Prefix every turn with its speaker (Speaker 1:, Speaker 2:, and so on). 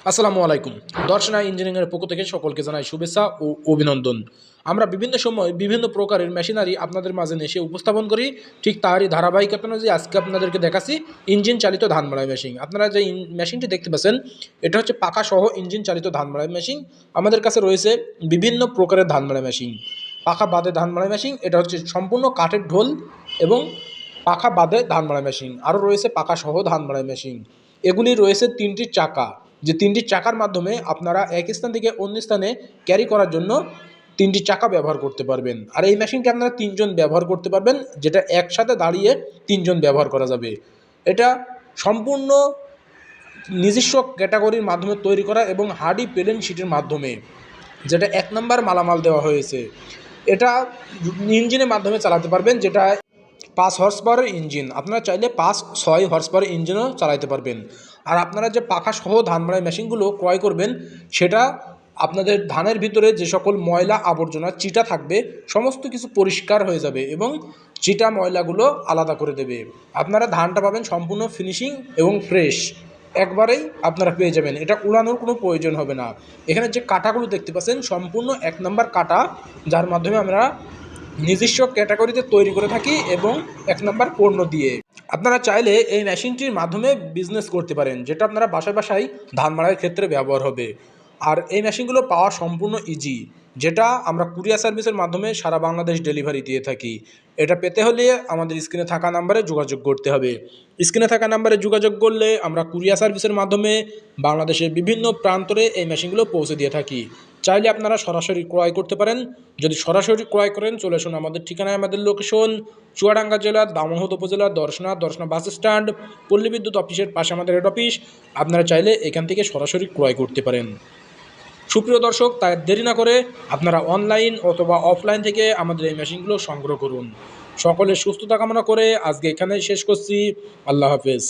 Speaker 1: আসসালামু আলাইকুম। দর্শনা ইঞ্জিনিয়ারিংয়ের পক্ষ থেকে সকলকে জানাই শুভেচ্ছা ও অভিনন্দন। আমরা বিভিন্ন সময় বিভিন্ন প্রকারের মেশিনারি আপনাদের মাঝে এসে উপস্থাপন করি। ঠিক তারই ধারাবাহিকতা অনুযায়ী আজকে আপনাদেরকে দেখাচ্ছি ইঞ্জিন চালিত ধান মাড়াই মেশিন। আপনারা যে মেশিনটি দেখতে পাচ্ছেন, এটা হচ্ছে পাখা সহ ইঞ্জিন চালিত ধান মাড়াই মেশিন। আমাদের কাছে রয়েছে বিভিন্ন প্রকারের ধান মাড়াই মেশিন। পাখা বাদে ধান মাড়াই মেশিন, এটা হচ্ছে সম্পূর্ণ কাঠের ঢোল এবং পাখা বাদে ধান মাড়াই মেশিন। আরও রয়েছে পাখা সহ ধান মাড়াই মেশিন। এগুলি রয়েছে তিনটি চাকা, যে তিনটি চাকার মাধ্যমে আপনারা এক স্থান থেকে অন্য স্থানে ক্যারি করার জন্য তিনটি চাকা ব্যবহার করতে পারবেন। আর এই মেশিনটি আপনারা তিনজন ব্যবহার করতে পারবেন, যেটা একসাথে দাঁড়িয়ে তিনজন ব্যবহার করা যাবে। এটা সম্পূর্ণ নিজস্ব ক্যাটাগরির মাধ্যমে তৈরি করা এবং হার্ডি প্লেন শিটের মাধ্যমে, যেটা 1 নম্বর মালামাল দেওয়া হয়েছে। এটা ইঞ্জিনের মাধ্যমে চালাতে পারবেন, যেটা 5 হর্স পাওয়ারের ইঞ্জিন। আপনারা চাইলে 5-6 হর্স পাওয়ারের ইঞ্জিনও চালাতে পারবেন। আর আপনারা যে পাখা সহ ধান মাড়াই মেশিনগুলো ক্রয় করবেন, সেটা আপনাদের ধানের ভিতরে যে সকল ময়লা আবর্জনা চিটা থাকবে সমস্ত কিছু পরিষ্কার হয়ে যাবে এবং চিটা ময়লাগুলো আলাদা করে দেবে। আপনারা ধানটা পাবেন সম্পূর্ণ ফিনিশিং এবং ফ্রেশ একবারেই আপনারা পেয়ে যাবেন। এটা উড়ানোর কোনো প্রয়োজন হবে না। এখানে যে কাঁটাগুলো দেখতে পাচ্ছেন সম্পূর্ণ 1 নম্বর কাঁটা, যার মাধ্যমে আমরা নিজস্ব ক্যাটাগরিতে তৈরি করে থাকি এবং 1 নম্বর পণ্য দিয়ে। আপনারা চাইলে এই মেশিনটির মাধ্যমে বিজনেস করতে পারেন, যেটা আপনারা বাসায় বাসায় ধান মাড়াইয়ের ক্ষেত্রে ব্যবহার হবে। আর এই মেশিনগুলো পাওয়া সম্পূর্ণ ইজি, যেটা আমরা কুরিয়ার সার্ভিসের মাধ্যমে সারা বাংলাদেশ ডেলিভারি দিয়ে থাকি। এটা পেতে হলে আমাদের স্ক্রিনে থাকা নাম্বারে যোগাযোগ করতে হবে। স্ক্রিনে থাকা নাম্বারে যোগাযোগ করলে আমরা কুরিয়ার সার্ভিসের মাধ্যমে বাংলাদেশের বিভিন্ন প্রান্তরে এই মেশিনগুলো পৌঁছে দিয়ে থাকি। চাইলে আপনারা সরাসরি ক্রয় করতে পারেন। যদি সরাসরি ক্রয় করেন, চলে আসুন আমাদের ঠিকানায়। আমাদের লোকেশন চুয়াডাঙ্গা জেলা, দামোহদ উপজেলা, দর্শনা বাস স্ট্যান্ড, পল্লী বিদ্যুৎ অফিসের পাশে আমাদের হেড অফিস। আপনারা চাইলে এখান থেকে সরাসরি ক্রয় করতে পারেন। সুপ্রিয় দর্শক, তাই দেরি না করে আপনারা অনলাইন অথবা অফলাইন থেকে আমাদের এই মেশিনগুলো সংগ্রহ করুন। সকলের সুস্থতা কামনা করে আজকে এখানেই শেষ করছি। আল্লাহ হাফেজ।